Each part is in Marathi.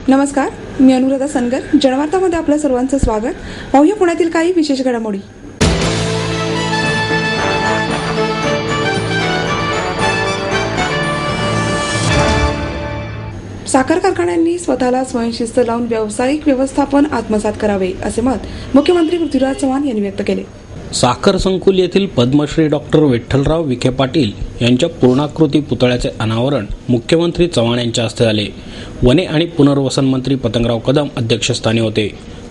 नमस्कार, मी अनुराधा सनगर. जनवार्तामध्ये आपलं सर्वांचं स्वागत. पाहूया पुण्यातील काही विशेष घडामोडी. साखर कारखान्यांनी स्वतःला स्वयंशिस्त लावून व्यावसायिक व्यवस्थापन आत्मसात करावे, असे मत मुख्यमंत्री पृथ्वीराज चव्हाण यांनी व्यक्त केले. साखर संकुल येथील पद्मश्री डॉक्टर विठ्ठलराव विखे पाटील यांच्या पूर्णाकृती पुतळ्याचे अनावरण मुख्यमंत्री चव्हाण यांच्या हस्ते झाले. वने आणि पुनर्वसन मंत्री पतंगराव कदम अध्यक्षस्थानी होते.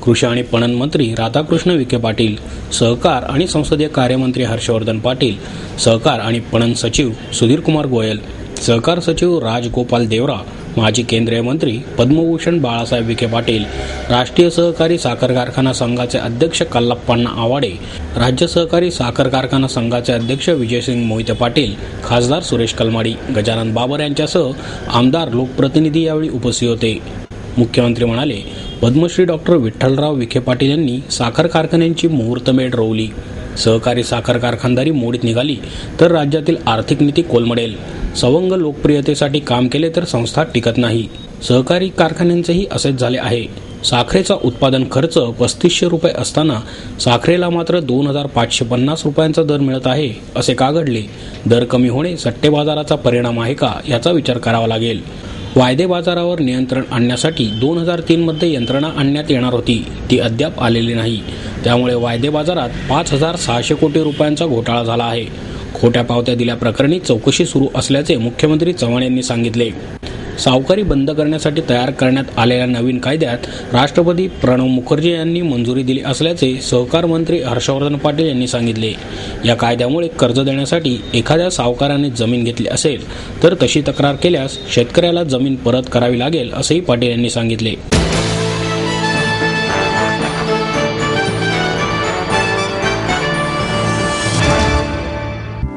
कृषी आणि पणन मंत्री राधाकृष्ण विखे पाटील, सहकार आणि संसदीय कार्यमंत्री हर्षवर्धन पाटील, सहकार आणि पणन सचिव सुधीरकुमार गोयल, सहकार सचिव राजगोपाल देवरा, माजी केंद्रीय मंत्री पद्मभूषण बाळासाहेब विखे पाटील, राष्ट्रीय सहकारी साखर कारखाना संघाचे अध्यक्ष कल्लप्पण्णा आवाडे, राज्य सहकारी साखर कारखाना संघाचे अध्यक्ष विजयसिंग मोहिते पाटील, खासदार सुरेश कलमाडी, गजानन बाबर यांच्यासह आमदार, लोकप्रतिनिधी यावेळी उपस्थित होते. मुख्यमंत्री म्हणाले, पद्मश्री डॉक्टर विठ्ठलराव विखे पाटील यांनी साखर कारखान्यांची मुहूर्तमेढ रोवली. सहकारी साखर कारखानदारी मोडीत निघाली तर राज्यातील आर्थिक नीती कोलमडेल. सवंग लोकप्रियतेसाठी काम केले तर संस्था टिकत नाही. सहकारी कारखान्यांचेही असेच झाले आहे. साखरेचा उत्पादन खर्च 3500 रुपये असताना साखरेला मात्र 2550 रुपयांचा दर मिळत आहे. असे का घडले? दर कमी होणे सट्टे बाजाराचा परिणाम आहे का, याचा विचार करावा लागेल. वायदे बाजारावर नियंत्रण आणण्यासाठी 2003 मध्ये यंत्रणा आणण्यात येणार होती, ती अद्याप आलेली नाही. त्यामुळे वायदे बाजारात 5600 कोटी रुपयांचा घोटाळा झाला आहे. खोट्या पावत्या दिल्याप्रकरणी चौकशी सुरू असल्याचे मुख्यमंत्री चव्हाण यांनी सांगितले. सावकारी बंद करण्यासाठी तयार करण्यात आलेल्या नवीन कायद्यात राष्ट्रपती प्रणव मुखर्जी यांनी मंजुरी दिली असल्याचे सहकार मंत्री हर्षवर्धन पाटील यांनी सांगितले. या कायद्यामुळे कर्ज देण्यासाठी एखाद्या सावकाराने जमीन घेतली असेल तर तशी तक्रार केल्यास शेतकऱ्याला जमीन परत करावी लागेल, असेही पाटील यांनी सांगितले.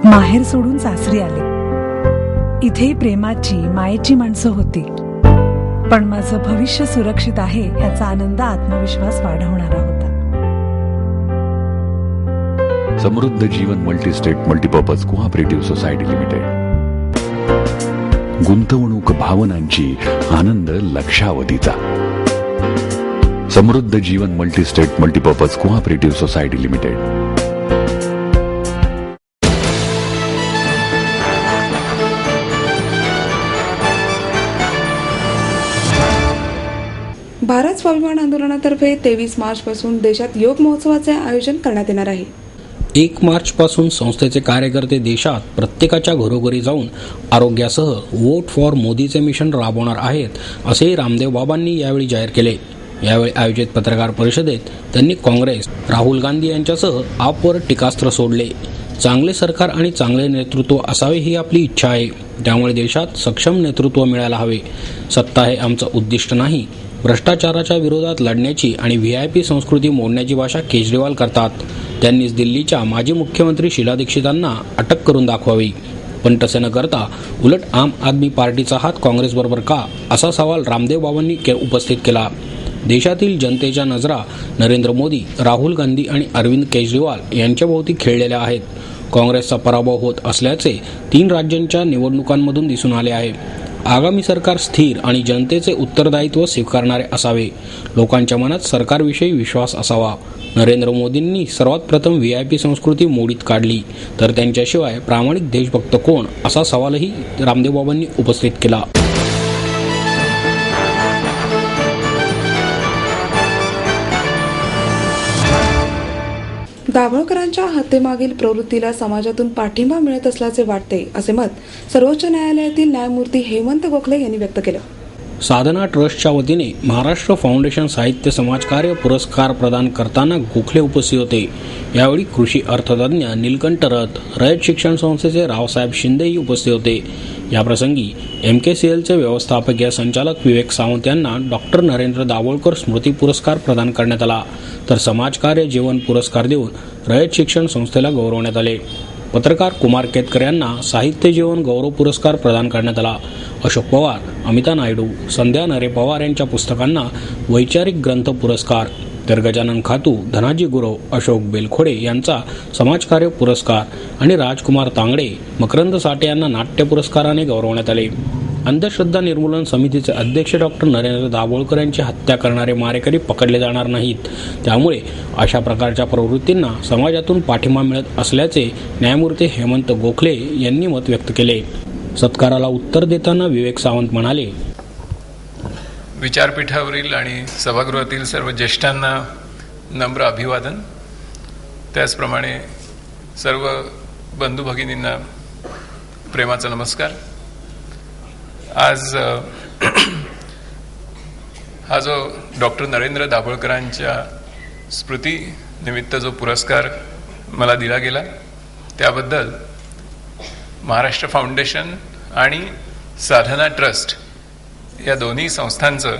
माहेर सोडून सासरी आले. इथेही प्रेमाची, मायेची माणसं होती. पण माझं भविष्य सुरक्षित आहे याचा आनंद, आत्मविश्वास वाढवणारा होता. Samruddha Jeevan multistate multipurpose cooperative society limited. गुंतवणूक भावनांची, आनंद लक्षावधीचा. Samruddha Jeevan multistate multipurpose cooperative society limited. Bharat Swabhiman आंदोलनातर्फे 23 मार्चपासून देशात योग महोत्सवाचे आयोजन करण्यात येणार आहे. 1 मार्चपासून संस्थेचे कार्यकर्ते देशात प्रत्येकाच्या घरोघरी जाऊन आरोग्यासह वोट फॉर मोदीचे मिशन राबवणार आहेत, असेही रामदेव बाबांनी यावेळी जाहीर केले. यावेळी आयोजित पत्रकार परिषदेत त्यांनी काँग्रेस, राहुल गांधी यांच्यासह आपवर टीकास्त्र सोडले. चांगले सरकार आणि चांगले नेतृत्व असावे ही आपली इच्छा आहे. त्यामुळे देशात सक्षम नेतृत्व मिळायला हवे. सत्ता हे आमचं उद्दिष्ट नाही. भ्रष्टाचाराच्या विरोधात लढण्याची आणि VIP संस्कृती मोडण्याची भाषा केजरीवाल करतात. त्यांनीच दिल्लीच्या माजी मुख्यमंत्री शीला दीक्षितांना अटक करून दाखवावी. पण तसे न करता उलट आम आदमी पार्टीचा हात काँग्रेसबरोबर का, असा सवाल रामदेव बाबांनी उपस्थित केला. देशातील जनतेच्या नजरा नरेंद्र मोदी, राहुल गांधी आणि अरविंद केजरीवाल यांच्या भोवती खेळलेल्या आहेत. काँग्रेसचा पराभव होत असल्याचे 3 राज्यांच्या निवडणुकांमधून दिसून आले आहे. आगामी सरकार स्थिर आणि जनतेचे उत्तरदायित्व स्वीकारणारे असावे. लोकांच्या मनात सरकारविषयी विश्वास असावा. नरेंद्र मोदींनी सर्वात प्रथम VIP संस्कृती मोडीत काढली, तर त्यांच्याशिवाय प्रामाणिक देशभक्त कोण, असा सवालही रामदेव बाबांनी उपस्थित केला. दाभोळकरांच्या हत्येमागील प्रवृत्तीला समाजातून पाठिंबा मिळत असल्याचे वाटते, असे मत सर्वोच्च न्यायालयातील न्यायमूर्ती हेमंत गोखले यांनी व्यक्त केलं. साधना ट्रस्टच्या वतीने महाराष्ट्र फाउंडेशन साहित्य समाजकार्य पुरस्कार प्रदान करताना गोखले उपस्थित होते. यावेळी कृषी अर्थतज्ञ नीलकंठ रथ, रयत शिक्षण संस्थेचे रावसाहेब शिंदेही उपस्थित होते. याप्रसंगी MKCLचे व्यवस्थापकीय संचालक विवेक सावंत यांना डॉक्टर नरेंद्र दाभोळकर स्मृती पुरस्कार प्रदान करण्यात आला, तर समाजकार्य जीवन पुरस्कार देऊन रयत शिक्षण संस्थेला गौरवण्यात आले. पत्रकार कुमार केतकर यांना साहित्य जीवन गौरव पुरस्कार प्रदान करण्यात आला. अशोक पवार, अमिता नायडू, संध्या नरे पवार यांच्या पुस्तकांना वैचारिक ग्रंथ पुरस्कार, तर गजानन खातू, धनाजी गुरव, अशोक बेलखोडे यांचा समाजकार्य पुरस्कार आणि राजकुमार तांगडे, मकरंद साठे यांना नाट्य पुरस्काराने गौरवण्यात आले. अंधश्रद्धा निर्मूलन समितीचे अध्यक्ष डॉक्टर नरेंद्र दाभोळकर यांची हत्या करणारे मारेकरी पकडले जाणार नाहीत. त्यामुळे अशा प्रकारच्या प्रवृत्तींना समाजातून पाठिंबा मिळत असल्याचे न्यायमूर्ती हेमंत गोखले यांनी मत व्यक्त केले. सत्काराला उत्तर देताना विवेक सावंत म्हणाले, विचारपीठावरील आणि सभागृहातील सर्व ज्येष्ठांना नम्र अभिवादन. त्याचप्रमाणे सर्व बंधू भगिनींना प्रेमाचा नमस्कार. आज हा जो डॉक्टर नरेंद्र दाभोळकरांच्या स्मृतीनिमित्त जो पुरस्कार मला दिला गेला त्याबद्दल महाराष्ट्र फाउंडेशन आणि साधना ट्रस्ट या दोन्ही संस्थांचं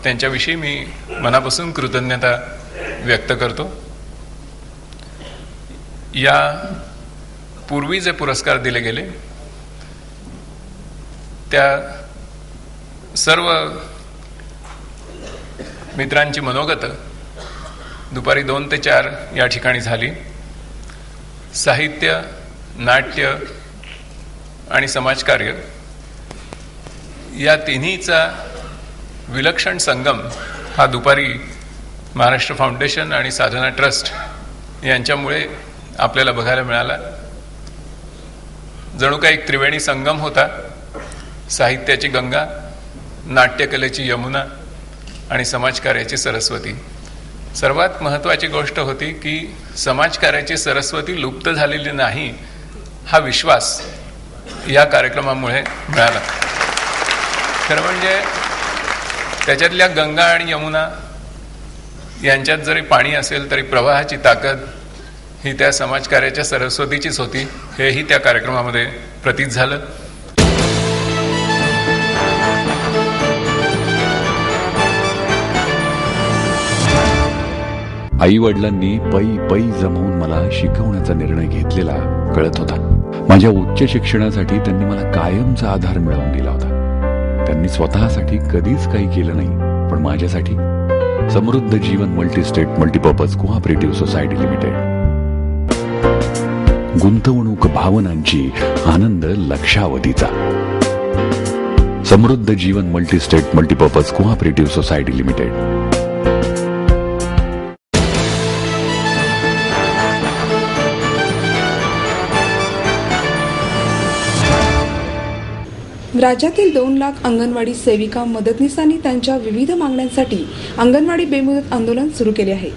त्यांच्याविषयी मी मनापासून कृतज्ञता व्यक्त करतो. या पूर्वी जे पुरस्कार दिले गेले त्या सर्व मित्रांची मनोगत दुपारी 2 ते 4 या ठिकाणी झाली. साहित्य, नाट्य आणि समाजकार्य या तिन्हीचा विलक्षण संगम हा दुपारी महाराष्ट्र फाउंडेशन आणि साधना ट्रस्ट यांच्यामुळे आपल्याला बघायला मिळाला. जणू काही एक त्रिवेणी संगम होता. साहित्याची गंगा, नाट्यकलेची यमुना आणि समाजकार्याची सरस्वती. सर्वात महत्त्वाची गोष्ट होती की समाजकार्याची सरस्वती लुप्त झालेली नाही हा विश्वास या कार्यक्रमामुळे मिळाला. खरं म्हणजे त्याच्यातल्या गंगा आणि यमुना यांच्यात जरी पाणी असेल तरी प्रवाहाची ताकद ही त्या समाजकार्याच्या सरस्वतीचीच होती. हेही त्या कार्यक्रमामध्ये प्रतीत झालं. आई वडिलांनी पै पै जमवून मला शिकवण्याचा निर्णय घेतलेला कळत होता. माझ्या उच्च शिक्षणासाठी त्यांनी मला कायमचा आधार मिळवून दिला होता. त्यांनी स्वतःसाठी कधीच काही केलं नाही, पण माझ्यासाठी Samruddha Jeevan multistate multipurpose cooperative society limited. गुंतवणूक भावनांची, आनंद लक्षावधीचा. Samruddha Jeevan multistate multipurpose cooperative society limited. राज्यातील 2 लाख अंगणवाडी सेविका मदतनीसांनी त्यांच्या विविध मागण्यांसाठी अंगणवाडी बेमुदत आंदोलन सुरू केले आहे.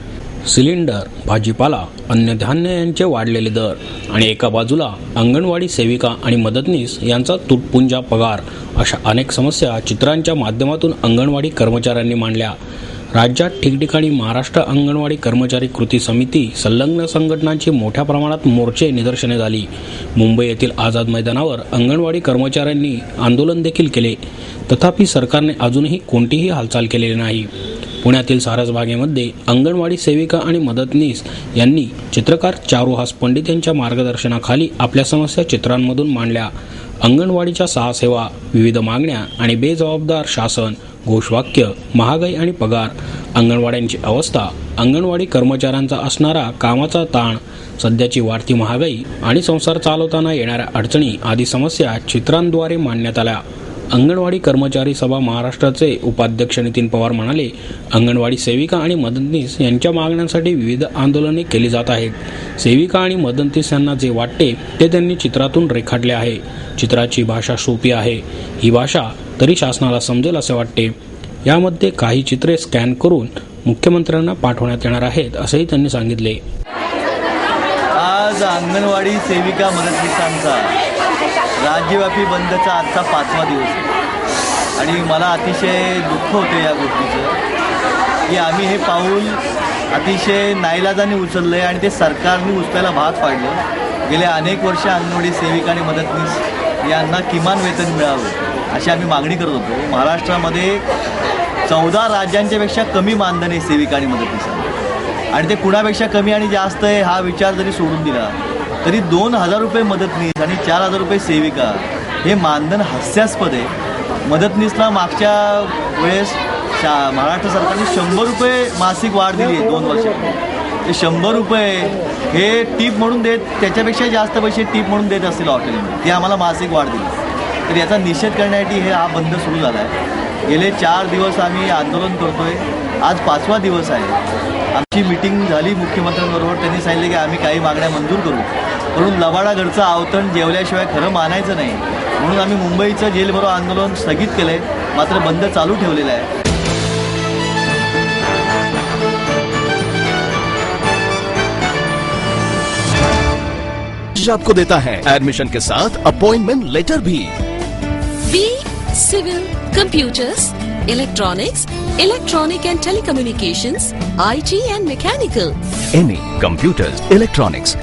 सिलेंडर, भाजीपाला, अन्नधान्य यांचे वाढलेले दर आणि एका बाजूला अंगणवाडी सेविका आणि मदतनीस यांचा तुटपुंजा पगार अशा अनेक समस्या चित्रांच्या माध्यमातून अंगणवाडी कर्मचाऱ्यांनी मांडल्या. राज्यात ठिकठिकाणी महाराष्ट्र अंगणवाडी कर्मचारी कृती समिती संलग्न संघटनांची मोठ्या प्रमाणात मोर्चे निदर्शने झाली. मुंबई येथील आझाद मैदानावर अंगणवाडी कर्मचाऱ्यांनी आंदोलन देखील केले. तथापि सरकारने अजूनही कोणतीही हालचाल केलेली नाही. पुण्यातील सारसबागेमध्ये अंगणवाडी सेविका आणि मदतनीस यांनी चित्रकार चारुहास पंडित यांच्या मार्गदर्शनाखाली आपल्या समस्या चित्रांमधून मांडल्या. अंगणवाडीच्या 6 सेवा, विविध मागण्या आणि बेजबाबदार शासन, घोषवाक्य, महागाई आणि पगार, अंगणवाड्यांची अवस्था, अंगणवाडी कर्मचाऱ्यांचा असणारा कामाचा ताण, सध्याची वाढती महागाई आणि संसार चालवताना येणाऱ्या अडचणी आदी समस्या चित्रांद्वारे मांडण्यात आल्या. अंगणवाडी कर्मचारी सभा महाराष्ट्राचे उपाध्यक्ष नितीन पवार म्हणाले, अंगणवाडी सेविका आणि मदतनीस यांच्या मागण्यांसाठी विविध आंदोलने केली जात आहेत. सेविका आणि मदतनीस यांना जे वाटते ते त्यांनी चित्रातून रेखाटले आहे. चित्राची भाषा सोपी आहे. ही भाषा तरी शासनाला समजेल असे वाटते. यामध्ये काही चित्रे स्कॅन करून मुख्यमंत्र्यांना पाठवण्यात येणार आहेत असेही त्यांनी सांगितले. आज अंगणवाडी सेविका मदतनीसांचा राज्यव्यापी बंदचा आजचा 5वा दिवस आहे आणि मला अतिशय दुःख होते या गोष्टीचं की आम्ही हे पाऊल अतिशय नाईलाजाने उचललं आहे आणि ते सरकारने उचलायला भाग पाडलं. गेल्या अनेक वर्ष अंगणवाडी सेविका आणि मदतनीस यांना किमान वेतन मिळावं अशी आम्ही मागणी करत होतो. महाराष्ट्रामध्ये 14 राज्यांच्यापेक्षा कमी मानधन आहे सेविका आणि मदतनीस आणि ते कुणापेक्षा कमी आणि जास्त आहे हा विचार जरी सोडून दिला तरी 2,000 रुपये मदतनीस आणि 4,000 रुपये सेविका हे मानधन हास्यास्पद आहे. मदतनीसला मागच्या वेळेस महाराष्ट्र सरकारने 100 रुपये मासिक वाढ दिली आहे 2 वर्षापूर्वी. ते 100 रुपये हे टीप म्हणून देत, त्याच्यापेक्षा जास्त पैसे टीप म्हणून देत असतील हॉटेलमध्ये, ते आम्हाला मासिक वाढ दिली. तर याचा निषेध करण्यासाठी हा बंद सुरू झाला आहे. गेले 4 दिवस आम्ही आंदोलन करतोय. आज 5वा दिवस आहे. आमची मीटिंग झाली मुख्यमंत्र्यांबरोबर. त्यांनी सांगितले की आम्ही काही मागण्या मंजूर करू, म्हणून लबाडागडचं आवतण जेवल्याशिवाय खरं मानायचं नाही, म्हणून आम्ही मुंबईचं जेल भरो आंदोलन स्थगित केलं आहे, मात्र बंद चालू ठेवलेला आहे. आपको देता है एडमिशन के साथ अपॉइंटमेंट लेटर भी. B civil, computers, electronics, electronic and telecommunications, IT and mechanical. MA Computers, Electronics,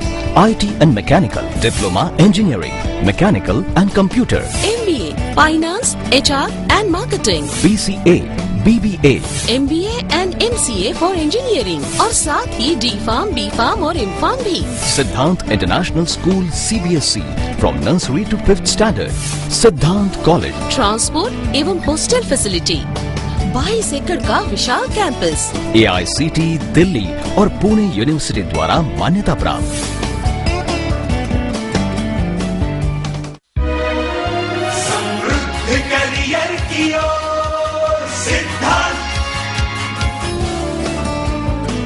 IT and Mechanical, Diploma Engineering, Mechanical and Computer, MBA Finance, HR and Marketing, BCA, BBA, MBA and MCA for Engineering और साथ ही D.Pharm, B.Pharm और M.Pharm भी. Siddhant International School CBSE from nursery to 5th standard, Siddhant College, transport एवं हॉस्टल फैसिलिटी, 22 एकड़ का विशाल कैंपस, AICT दिल्ली और पुणे यूनिवर्सिटी द्वारा मान्यता प्राप्त.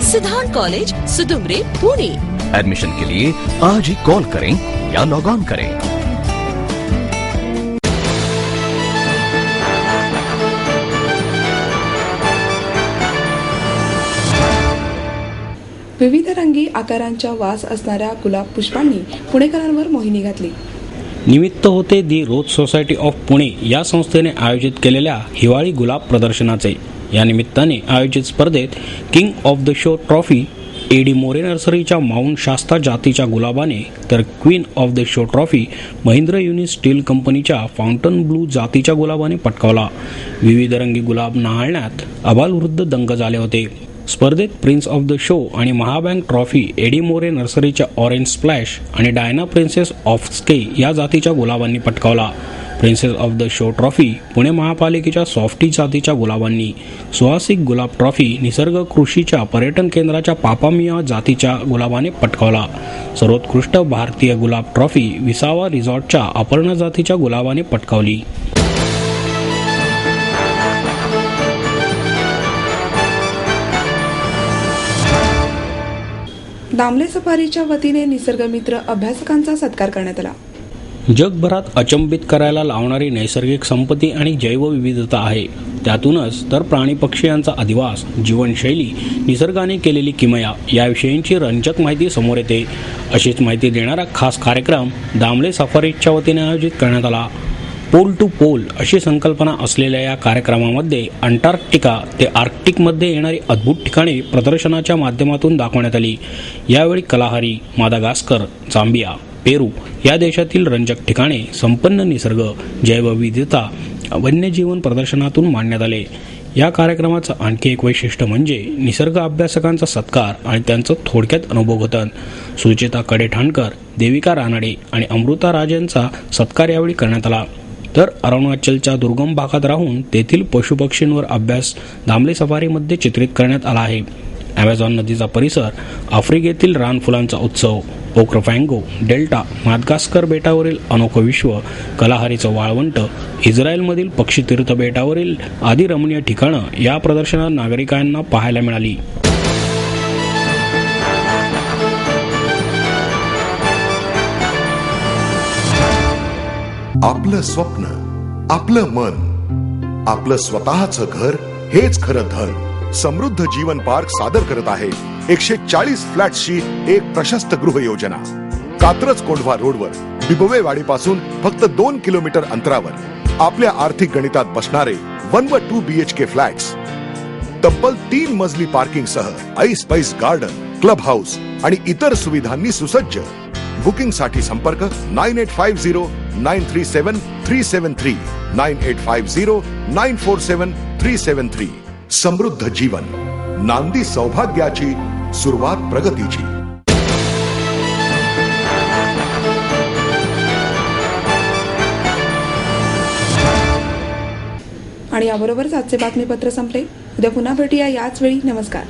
सिद्धांत कॉलेज, सुदुमरे, पुणे. एडमिशन के लिए आज ही कॉल करें या लॉग ऑन करें. विविध रंगी आकारांच्या वास असणाऱ्या गुलाब पुष्पांनी पुणेकरांवर मोहिनी घातली. निमित्त होते दी रोज सोसायटी ऑफ पुणे या संस्थेने आयोजित केलेल्या हिवाळी गुलाब प्रदर्शनाचे. या निमित्ताने आयोजित स्पर्धेत king of the show trophy AD More नर्सरीच्या माउंट शास्ता जातीच्या गुलाबाने, तर queen of the show trophy Mahindra uni steel कंपनीच्या फाउंटन ब्लू जातीच्या गुलाबाने पटकावला. विविध रंगी गुलाब न्हाळण्यात आबालवृद्ध दंग झाले होते. स्पर्धेत प्रिन्स ऑफ द शो आणि महाबँक ट्रॉफी एडी मोरे नर्सरीच्या ऑरेंज स्प्लॅश आणि डायना प्रिन्सेस ऑफ स्के या जातीच्या गुलाबांनी पटकावला. Princess of the show trophy Pune महापालिकेच्या सॉफ्टी जातीच्या गुलाबांनी, सुहासिक गुलाब ट्रॉफी निसर्ग कृषीच्या पर्यटन केंद्राच्या पापामिया जातीच्या गुलाबाने पटकावला. सर्वोत्कृष्ट भारतीय गुलाब ट्रॉफी विसावा रिसॉर्टच्या अपर्णा जातीच्या गुलाबाने पटकावली. दामले सफारीच्या वतीने निसर्गमित्र अभ्यासकांचा सत्कार करण्यात आला. जगभरात अचंबित करायला लावणारी नैसर्गिक संपत्ती आणि जैवविविधता आहे. त्यातूनच तर प्राणी पक्षी यांचा अधिवास, जीवनशैली, निसर्गाने केलेली किमया याविषयींची रंजक माहिती समोर येते. अशीच माहिती देणारा खास कार्यक्रम दामले सफारीच्या वतीने आयोजित करण्यात आला. पोल टू पोल अशी संकल्पना असलेल्या या कार्यक्रमामध्ये अंटार्क्टिका ते आर्क्टिकमध्ये येणारी अद्भुत ठिकाणे प्रदर्शनाच्या माध्यमातून दाखवण्यात आली. यावेळी कलाहारी, मादागास्कर, झांबिया, पेरू या देशातील रंजक ठिकाणे, संपन्न निसर्ग, जैवविविधता, वन्यजीवन प्रदर्शनातून मांडण्यात आले. या कार्यक्रमाचं आणखी एक वैशिष्ट्य म्हणजे निसर्ग अभ्यासकांचा सत्कार आणि त्यांचं थोडक्यात अनुभवकथन. सुचेता कडेठाणकर, देविका रानडे आणि अमृता राज यांचा सत्कार यावेळी करण्यात आला. तर अरुणाचलच्या दुर्गम भागात राहून तेथील पशुपक्षींवर अभ्यास दामले सफारीमध्ये चित्रित करण्यात आला आहे. ॲमेझॉन नदीचा परिसर, आफ्रिकेतील रानफुलांचा उत्सव, ओक्रफँगो, डेल्टा, मादगास्कर बेटावरील अनोखं विश्व, कलाहारीचं वाळवंट, इस्रायलमधील पक्षीतीर्थ बेटावरील आदी रमणीय ठिकाणं या प्रदर्शनात नागरिकांना पाहायला मिळाली. आपलं स्वप्न, आपलं मन, आपलं स्वतःचं घर हेच खरं धन. समृद्ध जीवन पार्क सादर करत आहे 140 फ्लॅट्सची एक प्रशस्त गृह योजना. कात्रज कोंढवा रोडवर बिबवेवाडीपासून फक्त 2 किलोमीटर अंतरावर आपल्या आर्थिक गणितात बसणारे 1 व 2 BHK फ्लॅट्स. तब्बल 3 मजली पार्किंग सह ऐस पैस गार्डन, क्लब हाऊस आणि इतर सुविधांनी सुसज्ज. बुकिंग साठी संपर्क 9850937373 9850947373. समृद्ध जीवन, नांदी सौभाग्याची, सुरुवात प्रगतीची. आणि याबरोबरच आजचे बातमीपत्र संपले. उद्या पुन्हा भेटूया याच वेळी. नमस्कार.